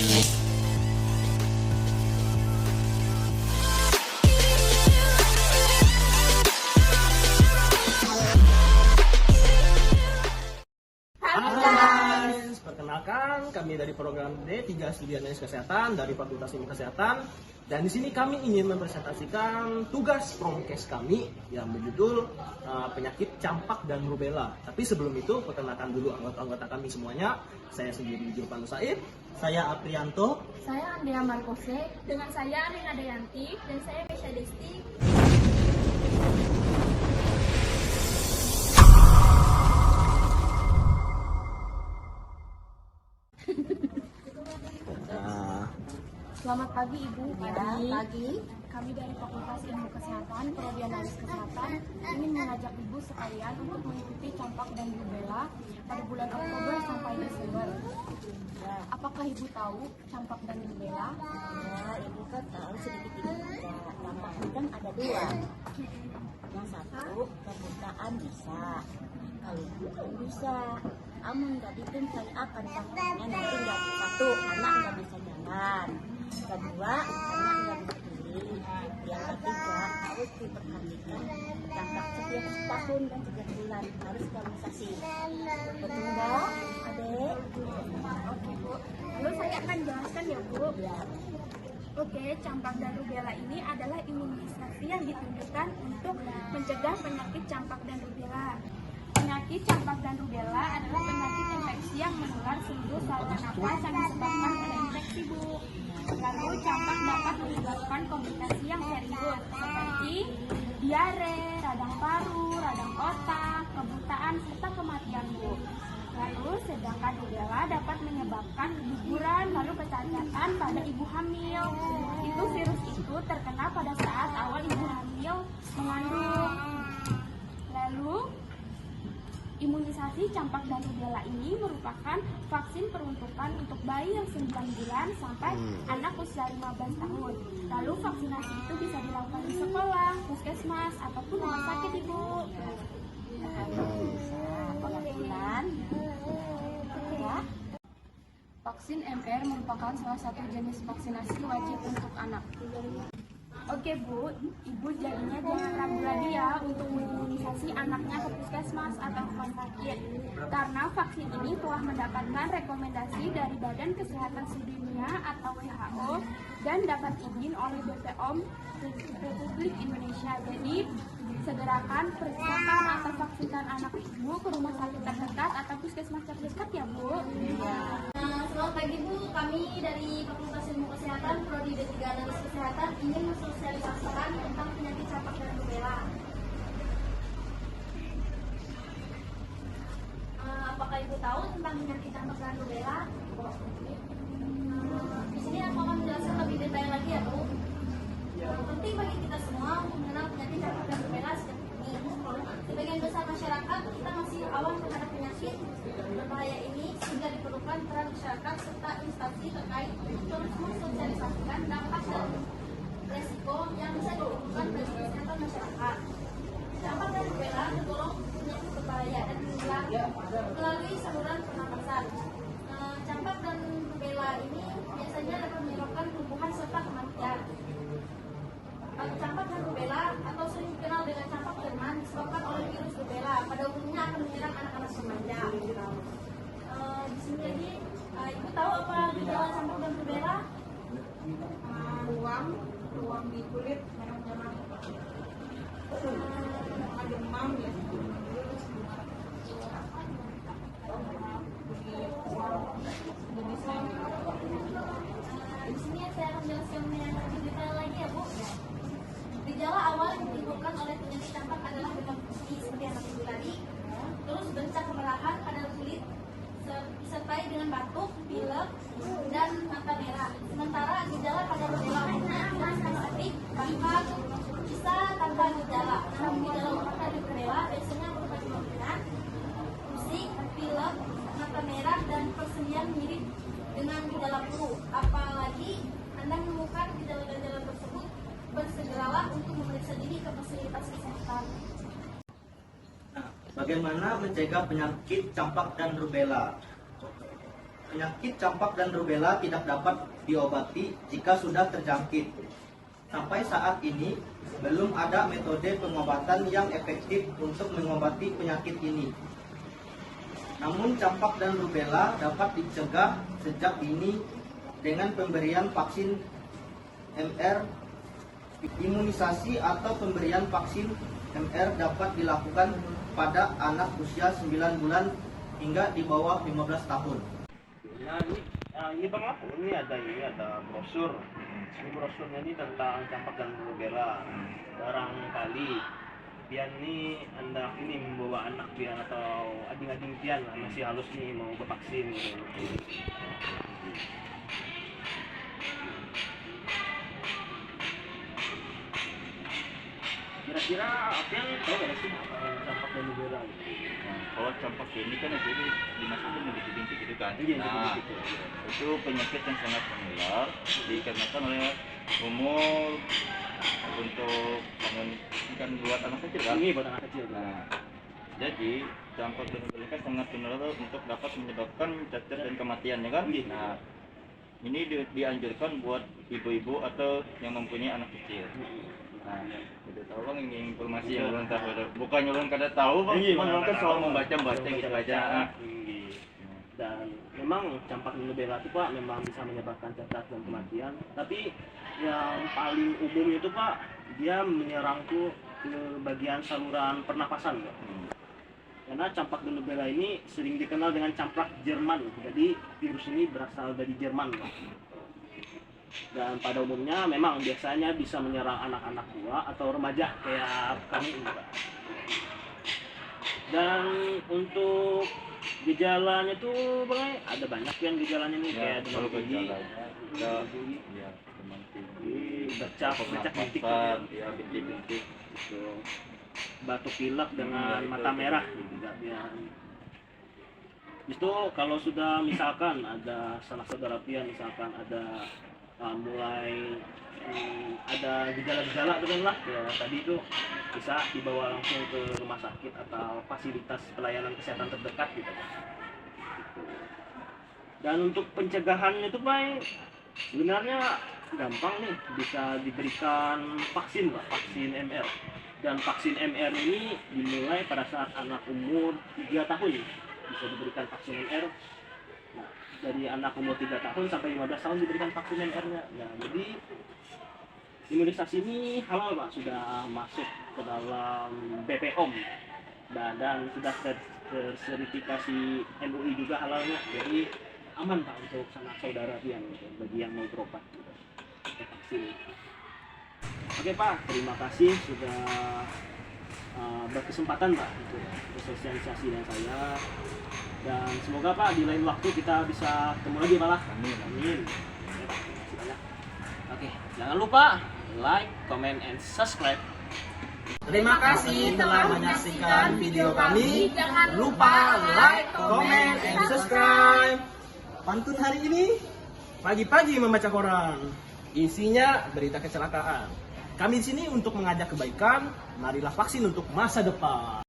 Perkenalkan, kami dari program D3 Studi Analisis Kesehatan dari Fakultas Ilmu Kesehatan. Dan di sini kami ingin mempresentasikan tugas promkes kami yang berjudul penyakit campak dan rubella. Tapi sebelum itu, perkenalkan dulu anggota-anggota kami semuanya. Saya sendiri Julpan Said, saya Aprianto, saya Andrea Markose, dengan saya Rina Dayanti, dan saya Mesya Desti. Selamat pagi Ibu. Pagi. Kami dari Fakultas Ilmu Kesehatan, Prodi Analisis Kesehatan, ingin mengajak Ibu sekalian untuk mengikuti campak dan rubella pada bulan Oktober sampai Desember. Apakah Ibu tahu campak dan rubella? Ya, Ibu kan tahu sedikit juga. Campak itu kan ada dua. Yang satu kebutaan bisa, kalau bukan bisa. Amun nggak ditentukan akan campaknya nanti nggak satu anak nggak bisa jalan, kedua anak nggak bisa beli, yang ketiga harus diperhatikan campak setiap tahun dan 3 bulan harus imunisasi. Betul nggak, Adek? Oke Bu. Lalu saya akan jelaskan ya Bu. Ya. Oke, campak dan rubella ini adalah imunisasi yang ditunjukkan untuk mencegah penyakit campak dan rubella. Penyakit campak dan rubella adalah penyakit infeksi yang menular seluruh saluran nafas yang disebabkan oleh infeksi Bu. Lalu campak dapat menyebabkan komplikasi yang serius seperti diare, radang paru, radang otak, kebutaan, serta kematian Bu. Lalu sedangkan rubella dapat menyebabkan guguran lalu kecacatan pada ibu hamil. Virus itu terkena pada saat awal ibu hamil mengandung. Lalu imunisasi campak dan rubella ini merupakan vaksin peruntukan untuk bayi yang 9 bulan sampai anak usia 15 tahun. Lalu vaksinasi itu bisa dilakukan di sekolah, puskesmas, ataupun rumah sakit Ibu. Pengertian ya. Vaksin MR merupakan salah satu jenis vaksinasi wajib untuk anak. Oke Bu, Ibu jadinya jangan ragu lagi ya untuk mengimunisasi anaknya ke puskesmas atau rumah sakit. Karena vaksin ini telah mendapatkan rekomendasi dari Badan Kesehatan Sedunia atau WHO dan dapat izin oleh BPOM Republik Indonesia. Jadi, segerakan periksakan atau vaksinkan anak Ibu ke rumah sakit terdekat atau puskesmas terdekat ya Bu. Selamat pagi Bu, kami dari Fakultas Ilmu Kesehatan, Prodi D3 Analisis Kesehatan ingin mensosialisasikan tentang penyakit campak dan rubella. Apakah Ibu tahu tentang penyakit campak dan rubella? Di sini aku akan menjelaskan lebih detail lagi ya Bu. Penting bagi kita semua untuk mengenal penyakit campak dan rubella sejak dini. Sebagian besar masyarakat kita masih awam terhadap penyakit berbahaya ini, sehingga diperlukan peran masyarakat serta instansi terkait untuk mensosialisasikan dampak dan resiko yang bisa ditimbulkan bagi kesehatan masyarakat. Campak dan rubella tergolong penyakit berbahaya dan menular melalui saluran pernapasan. Campak dan rubella ini biasanya dapat menyebabkan kelumpuhan serta kematian. Campak dan rubella atau sering dikenal dengan campak Jerman disebabkan oleh virus rubella. Pada umumnya akan menyerang anak-anak remaja. Di sini jadi Ibu tahu apa gejala campak dan rubella? Ruam di kulit, merah-merah, demam ya. Di sini saya akan jelaskan yang lebih detail lagi ya Bu. Gejala awal yang ditimbulkan oleh penyakit campak adalah demam tinggi seperti yang Ibu tadi, terus bencak kemerahan pada kulit, disertai dengan batuk, pilek, dan mata merah. Sementara gejala pada rubella umumnya spesifik, bahkan bisa tanpa gejala. Namun gejala umum dari rubella biasanya berupa kemungkinan, pusing, pilek, mata merah, dan persendian mirip dengan gejala flu. Apalagi Anda menemukan gejala-gejala tersebut, bersegeralah untuk memeriksa diri ke fasilitas kesehatan. Bagaimana mencegah penyakit campak dan rubella? Penyakit campak dan rubella tidak dapat diobati jika sudah terjangkit. Sampai saat ini, belum ada metode pengobatan yang efektif untuk mengobati penyakit ini. Namun campak dan rubella dapat dicegah sejak dini dengan pemberian vaksin MR. Imunisasi atau pemberian vaksin MR dapat dilakukan pada anak usia 9 bulan hingga di bawah 15 tahun. Nah ini bang aku ini ada brosur. Ini brosurnya ini tentang campak dan rubella. Barangkali pian nih anda ini membawa anak pian atau ading-ading pian lah, masih halus nih mau bervaksin gitu. Kira-kira pian tahu nggak sih campak dan rubella? Kalau campak ini kan jadi dimasukin di bintik itu kan. Iya, Nah, gitu. itu penyakit yang sangat menular dikarenakan oleh umur untuk kan buat anak kecil kan. Ini buat anak kecil. Nah, jadi campak dan rubella kan sangat menular untuk dapat menyebabkan cacat dan kematian ya kan. Iya. Nah, ini dianjurkan buat ibu-ibu atau yang mempunyai anak kecil. Nah, itu tolong ini informasi yang belum tahu. Bukannya belum kada tahu, Bang. Iya, Cuma nggak kan tahu. soal membaca-baca gitu aja. Dan memang campak dan rubella itu Pak memang bisa menyebabkan cacat dan kematian. Tapi yang paling umum itu Pak, dia menyerang tuh ke bagian saluran pernapasan Pak. Karena campak dan rubella ini sering dikenal dengan campak Jerman. Jadi virus ini berasal dari Jerman Pak. Dan pada umumnya memang biasanya bisa menyerang anak-anak tua atau remaja kayak kami ini Pak. Dan untuk gejalanya tuh Bang, ada banyak yang gejalanya nih kayak demam tinggi, Ya, demam tinggi, bercak bintik, ya bintik-bintik. gitu. Batuk pilek dengan mata merah juga biar. Itu kalau sudah misalkan ada salah saudara pian misalkan ada mulai ada gejala-gejala gitu lah ya tadi itu bisa dibawa langsung ke rumah sakit atau fasilitas pelayanan kesehatan terdekat gitu Pak. Dan untuk pencegahannya itu Pak sebenarnya gampang nih, bisa diberikan vaksin Pak, vaksin MR. Dan vaksin MR ini dimulai pada saat anak umur 3 tahun bisa diberikan vaksin MR. Nah, dari anak umur 3 tahun sampai 15 tahun diberikan vaksin MR-nya. Nah, jadi imunisasi ini halal Pak, sudah masuk ke dalam BPOM dan sudah tersertifikasi MUI juga halalnya. Jadi aman Pak untuk sanak saudara pian gitu, bagi yang mau berobat gitu, vaksin. Oke Pak, terima kasih sudah berkesempatan Pak untuk bersosialisasi dengan saya. Dan semoga Pak di lain waktu kita bisa ketemu lagi Pak lah. Amin. Amin. Oke, Pak, terima kasih banyak. Oke, jangan lupa like, comment, and subscribe. Terima kasih telah menyaksikan video kami. Jangan lupa like, comment, and subscribe. Pantun hari ini, pagi-pagi membaca koran. Isinya berita kecelakaan. Kami di sini untuk mengajak kebaikan. Marilah vaksin untuk masa depan.